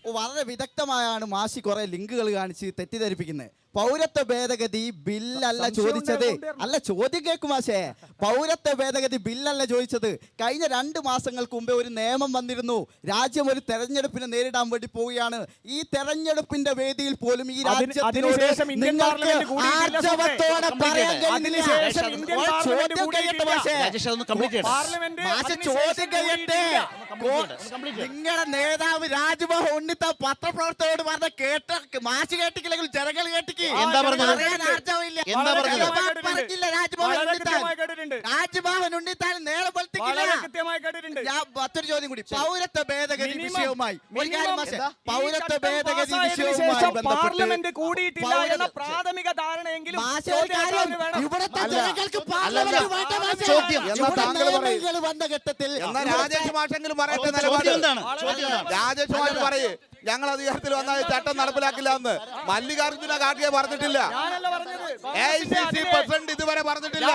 വളരെ വിദഗ്ധമായാണ് മാഷി കുറെ ലിങ്കുകൾ കാണിച്ച് തെറ്റിദ്ധരിപ്പിക്കുന്നത്. പൗരത്വ ഭേദഗതി ബില്ലല്ല ചോദിച്ചത്. അല്ല, ചോദ്യം കേൾക്കും മാഷേ. പൗരത്വ ഭേദഗതി ബില്ലല്ല ചോദിച്ചത്. കഴിഞ്ഞ 2 മാസങ്ങൾക്ക് മുമ്പേ ഒരു നിയമം വന്നിരുന്നു. രാജ്യം ഒരു തെരഞ്ഞെടുപ്പിനെ നേരിടാൻ വേണ്ടി പോവുകയാണ്. ഈ തെരഞ്ഞെടുപ്പിന്റെ വേദിയിൽ പോലും ഈ രാജ്യത്തിനോട് നിങ്ങൾക്ക് ആർജവത്തോടെ പറയാൻ കഴിയുന്നില്ല. ചോദ്യം കഴിയട്ടെ മാഷേ, ചോദ്യം കഴിയട്ടെ. നിങ്ങളുടെ നേതാവ് രാജ്മോഹൻ ഉണ്ണിത്ത പത്രപ്രവർത്തകരോട് പറഞ്ഞ കേട്ട മാഷ് കേട്ടില്ലെങ്കിൽ ജനങ്ങൾ കേട്ടിക്ക്. രാജ്മോഹൻ ഉണ്ണിത്താൻ നേരെ മറ്റൊരു ചോദ്യം കൂടി. പൗരത്വ ഭേദഗതി വിഷയവുമായി പൗരത്വ ഭേദഗതി വിഷയവുമായി പാർലമെന്റ് കൂടിയിട്ടില്ല എന്ന പ്രാഥമിക ധാരണയെങ്കിലും ഇവിടുത്തെ ജനങ്ങൾക്ക് വന്ന ഘട്ടത്തിൽ രാജേഷ് മാഷെങ്കിലും പറയട്ടെ നിലപാട്. രാജേഷ് മാഷ് പറയേ ഞങ്ങൾ അധികാരത്തിൽ വന്നാൽ ചട്ടം നടപ്പിലാക്കില്ല എന്ന് മല്ലികാർജുന ഖാർഗെ പറഞ്ഞിട്ടില്ല. AICC പ്രസിഡന്റ് ഇതുവരെ പറഞ്ഞിട്ടില്ല.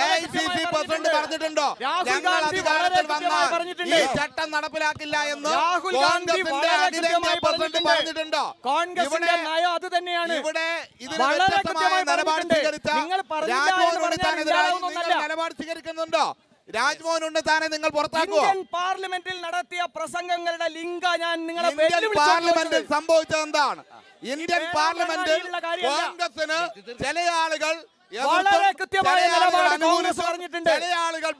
AICC പ്രസിഡന്റ് പറഞ്ഞിട്ടുണ്ടോ ഞങ്ങൾ അധികാരത്തിൽ വന്നാൽ ഈ ചട്ടം നടപ്പിലാക്കില്ല എന്ന്? കോൺഗ്രസിന്റെ അഖിലേന്ത്യാ പ്രസിഡന്റ് പറഞ്ഞിട്ടുണ്ടോ? കോൺഗ്രസിന്റെ നയം അത് തന്നെയാണ്. ഇവിടെ ഇതിന് വ്യത്യസ്തമായ നിലപാട് സ്വീകരിച്ച രാജ്മോഹൻ ഉണ്ണിത്താനെതിരായി നിങ്ങൾ നിലപാട് സ്വീകരിക്കുന്നുണ്ടോ? രാജ്മോഹൻ ഉണ്ണിത്താനെ നിങ്ങൾ പുറത്താക്കുമോ? ഇന്ത്യൻ പാർലമെന്റിൽ നടത്തിയ പ്രസംഗങ്ങളുടെ ലിങ്ക് ഞാൻ നിങ്ങളെ പാർലമെന്റിൽ സംഭവിച്ചത് എന്താണ്? ഇന്ത്യൻ പാർലമെന്റിൽ കോൺഗ്രസിന് ചില ആളുകൾ വളരെ കൃത്യമായ നിലപാട് കോൺഗ്രസ് പറഞ്ഞിട്ടുണ്ട്. ചില ആളുകൾ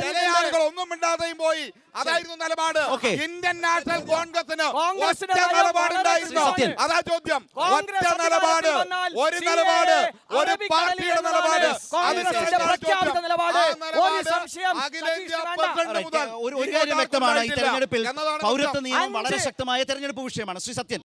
ചില ആളുകൾ ഒന്നും മിണ്ടാതെയും പോയി. അതായിരുന്നു നിലപാട്. ഇന്ത്യൻ നാഷണൽ കോൺഗ്രസിന് ഒറ്റ നിലപാടുണ്ടായിരുന്നു. അതാ ചോദ്യം. ഒറ്റ നിലപാട്, ഒരു നിലപാട്, ഒരു പാർട്ടിയുടെ നിലപാട്. അഖിലേന്ത്യാ പ്രസിഡന്റ് മുതൽ ഒരു കാര്യം വ്യക്തമാണ്, ഈ തെരഞ്ഞെടുപ്പിൽ പൗരത്വ നിയമം വളരെ ശക്തമായ തെരഞ്ഞെടുപ്പ് വിഷയമാണ്. ശ്രീ സത്യൻ,